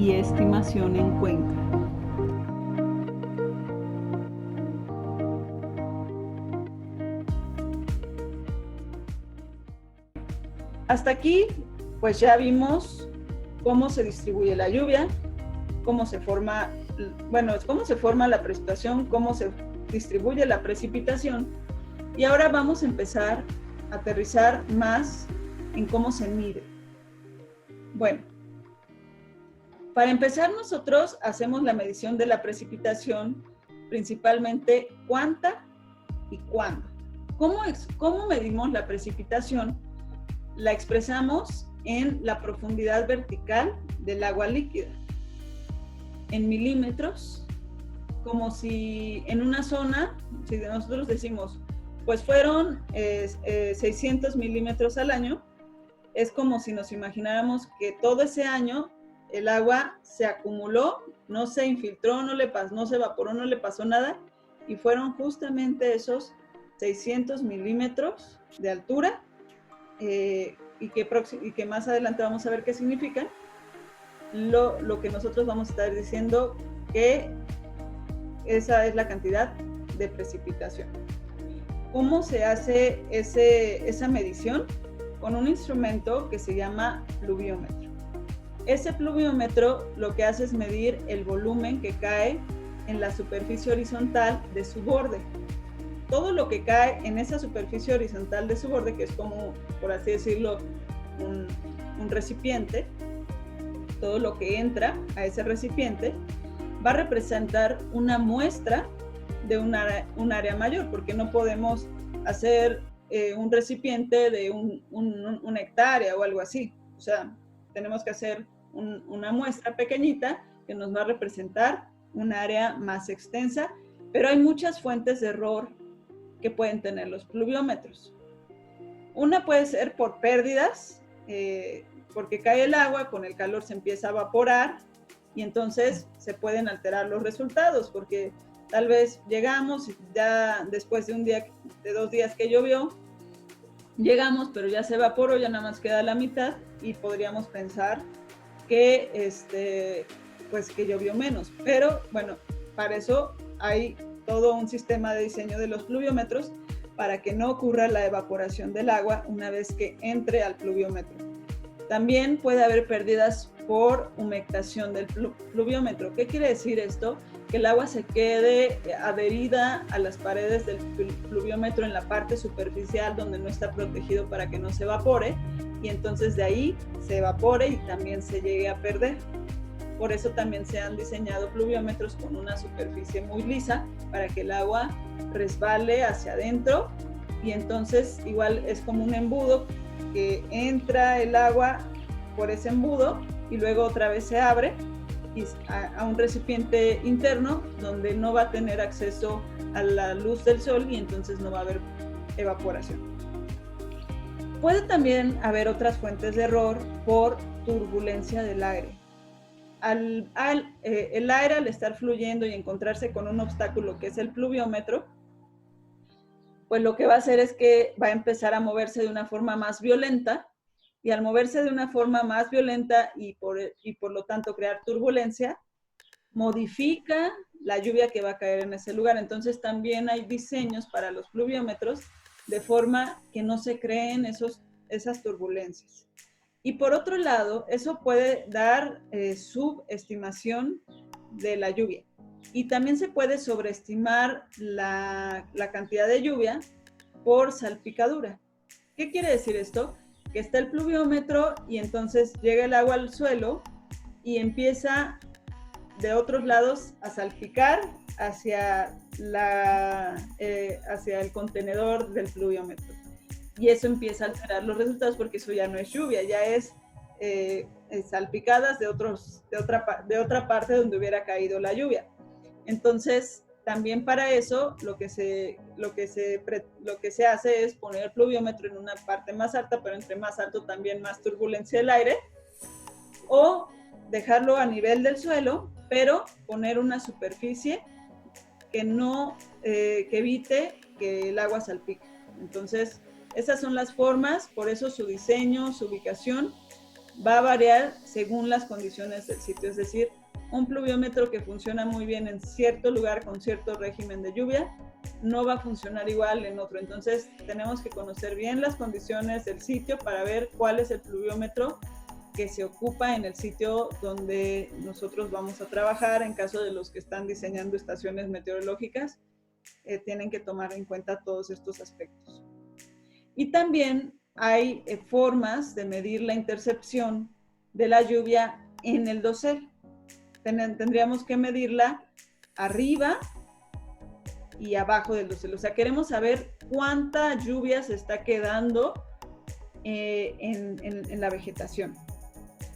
y estimación en Cuenca. Hasta aquí, pues ya vimos cómo se distribuye la lluvia, cómo se forma la precipitación, cómo se distribuye la precipitación. Y ahora vamos a empezar a aterrizar más en cómo se mide. Bueno, para empezar nosotros hacemos la medición de la precipitación, principalmente cuánta y cuándo. ¿Cómo medimos la precipitación? La expresamos en la profundidad vertical del agua líquida, en milímetros, como si en una zona, si nosotros decimos, pues fueron 600 milímetros al año, es como si nos imagináramos que todo ese año el agua se acumuló, no se infiltró, no se evaporó, no le pasó nada, y fueron justamente esos 600 milímetros de altura, y que más adelante vamos a ver qué significan, lo que nosotros vamos a estar diciendo que esa es la cantidad de precipitación. ¿Cómo se hace esa medición? Con un instrumento que se llama pluviómetro. Ese pluviómetro lo que hace es medir el volumen que cae en la superficie horizontal de su borde. Todo lo que cae en esa superficie horizontal de su borde, que es como, por así decirlo, un recipiente, todo lo que entra a ese recipiente va a representar una muestra de un área mayor, porque no podemos hacer un recipiente de una hectárea o algo así. O sea, tenemos que hacer una muestra pequeñita que nos va a representar un área más extensa, pero hay muchas fuentes de error que pueden tener los pluviómetros. Una puede ser por pérdidas, porque cae el agua, con el calor se empieza a evaporar y entonces se pueden alterar los resultados, porque tal vez llegamos ya después de 2 días que llovió, llegamos, pero ya se evaporó, ya nada más queda la mitad y podríamos pensar que, pues que llovió menos. Pero bueno, para eso hay todo un sistema de diseño de los pluviómetros para que no ocurra la evaporación del agua una vez que entre al pluviómetro. También puede haber pérdidas por humectación del pluviómetro. ¿Qué quiere decir esto? Que el agua se quede adherida a las paredes del pluviómetro en la parte superficial donde no está protegido para que no se evapore, y entonces de ahí se evapore y también se llegue a perder. Por eso también se han diseñado pluviómetros con una superficie muy lisa para que el agua resbale hacia adentro, y entonces igual es como un embudo que entra el agua por ese embudo y luego otra vez se abre a un recipiente interno donde no va a tener acceso a la luz del sol y entonces no va a haber evaporación. Puede también haber otras fuentes de error por turbulencia del aire. El aire, al estar fluyendo y encontrarse con un obstáculo que es el pluviómetro, pues lo que va a hacer es que va a empezar a moverse de una forma más violenta, y al moverse de una forma más violenta y por lo tanto crear turbulencia, modifica la lluvia que va a caer en ese lugar. Entonces también hay diseños para los pluviómetros de forma que no se creen esas turbulencias. Y por otro lado, eso puede dar subestimación de la lluvia. Y también se puede sobreestimar la cantidad de lluvia por salpicadura. ¿Qué quiere decir esto? Que está el pluviómetro y entonces llega el agua al suelo y empieza de otros lados a salpicar hacia el contenedor del pluviómetro. Y eso empieza a alterar los resultados, porque eso ya no es lluvia, ya es salpicadas de otra parte donde hubiera caído la lluvia. Entonces, también para eso lo que se hace es poner el pluviómetro en una parte más alta, pero entre más alto también más turbulencia del aire, o dejarlo a nivel del suelo, pero poner una superficie que evite que el agua salpique. Entonces, esas son las formas, por eso su diseño, su ubicación va a variar según las condiciones del sitio. Es decir, un pluviómetro que funciona muy bien en cierto lugar con cierto régimen de lluvia no va a funcionar igual en otro. Entonces tenemos que conocer bien las condiciones del sitio para ver cuál es el pluviómetro que se ocupa en el sitio donde nosotros vamos a trabajar. En caso de los que están diseñando estaciones meteorológicas, tienen que tomar en cuenta todos estos aspectos. Y también hay formas de medir la intercepción de la lluvia en el dosel. Tendríamos que medirla arriba y abajo del dosel. O sea, queremos saber cuánta lluvia se está quedando en la vegetación.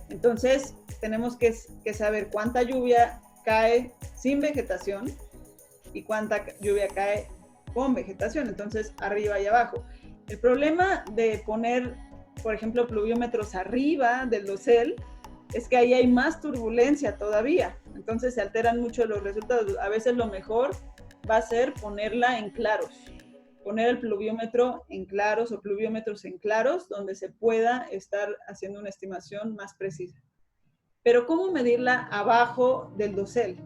Entonces, tenemos que saber cuánta lluvia cae sin vegetación y cuánta lluvia cae con vegetación. Entonces, arriba y abajo. El problema de poner, por ejemplo, pluviómetros arriba del dosel es que ahí hay más turbulencia todavía. Entonces, se alteran mucho los resultados. A veces lo mejor va a ser ponerla en claros. Poner el pluviómetro en claros o pluviómetros en claros donde se pueda estar haciendo una estimación más precisa. Pero ¿cómo medirla abajo del dosel?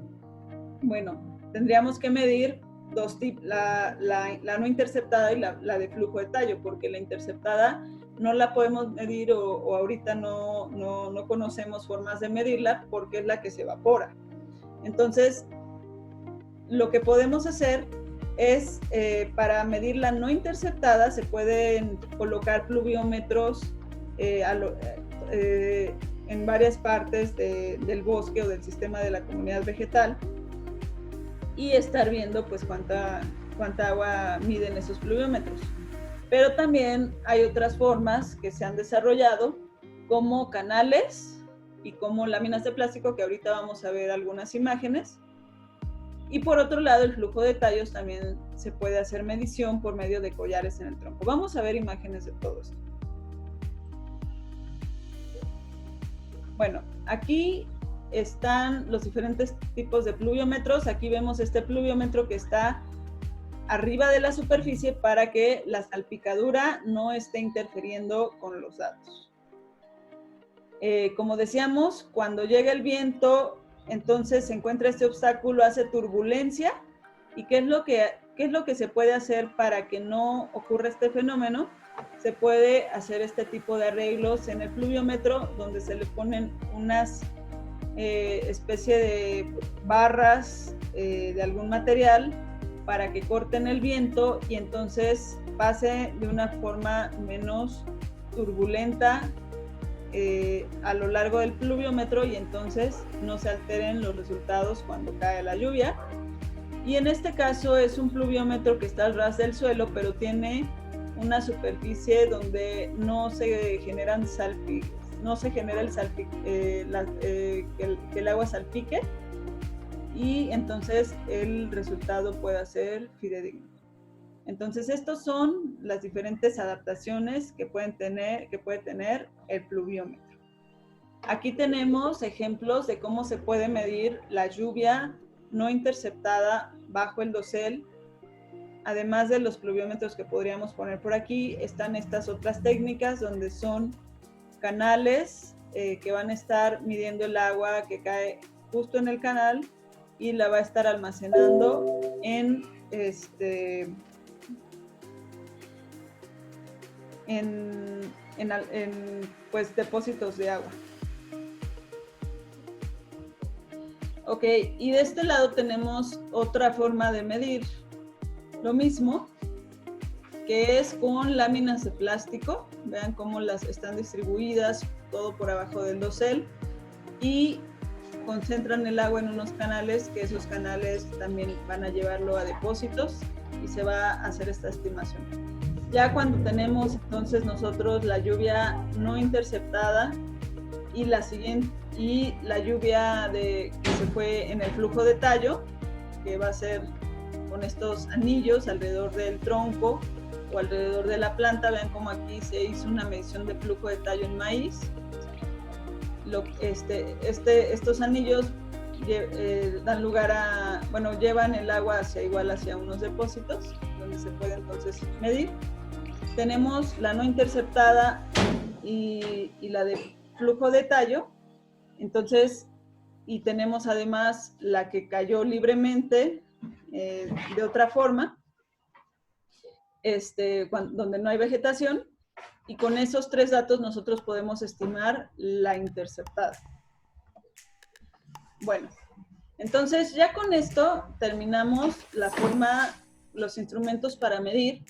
Bueno, tendríamos que medir dos tipos, la no interceptada y la de flujo de tallo, porque la interceptada no la podemos medir o ahorita no conocemos formas de medirla porque es la que se evapora. Entonces, lo que podemos hacer es, para medir la no interceptada, se pueden colocar pluviómetros en varias partes del bosque o del sistema de la comunidad vegetal y estar viendo pues cuánta agua miden esos pluviómetros. Pero también hay otras formas que se han desarrollado como canales y como láminas de plástico, que ahorita vamos a ver algunas imágenes. Y por otro lado, el flujo de tallos también se puede hacer medición por medio de collares en el tronco. Vamos a ver imágenes de todo esto. Bueno, aquí están los diferentes tipos de pluviómetros. Aquí vemos este pluviómetro que está arriba de la superficie para que la salpicadura no esté interfiriendo con los datos. Como decíamos, cuando llega el viento, entonces se encuentra este obstáculo, hace turbulencia. ¿Y qué es lo que se puede hacer para que no ocurra este fenómeno? Se puede hacer este tipo de arreglos en el pluviómetro donde se le ponen unas especie de barras de algún material para que corten el viento y entonces pase de una forma menos turbulenta a lo largo del pluviómetro y entonces no se alteren los resultados cuando cae la lluvia. Y en este caso es un pluviómetro que está al ras del suelo, pero tiene una superficie donde no se generan que el agua salpique y entonces el resultado pueda ser fidedigno. Entonces, estos son las diferentes adaptaciones que puede tener el pluviómetro. Aquí tenemos ejemplos de cómo se puede medir la lluvia no interceptada bajo el dosel. Además de los pluviómetros que podríamos poner por aquí, están estas otras técnicas donde son canales que van a estar midiendo el agua que cae justo en el canal y la va a estar almacenando en pues depósitos de agua. Ok, y de este lado tenemos otra forma de medir lo mismo, que es con láminas de plástico. Vean cómo las están distribuidas, todo por abajo del dosel, y concentran el agua en unos canales, que esos canales también van a llevarlo a depósitos y se va a hacer esta estimación. Ya cuando tenemos entonces nosotros la lluvia no interceptada y la lluvia que se fue en el flujo de tallo, que va a ser con estos anillos alrededor del tronco o alrededor de la planta. Vean cómo aquí se hizo una medición de flujo de tallo en maíz. Estos anillos dan lugar a, llevan el agua hacia unos depósitos donde se puede entonces medir. Tenemos la no interceptada y la de flujo de tallo. Entonces, y tenemos además la que cayó libremente de otra forma, donde no hay vegetación, y con esos 3 datos nosotros podemos estimar la interceptada. Bueno, entonces ya con esto terminamos la forma, los instrumentos para medir,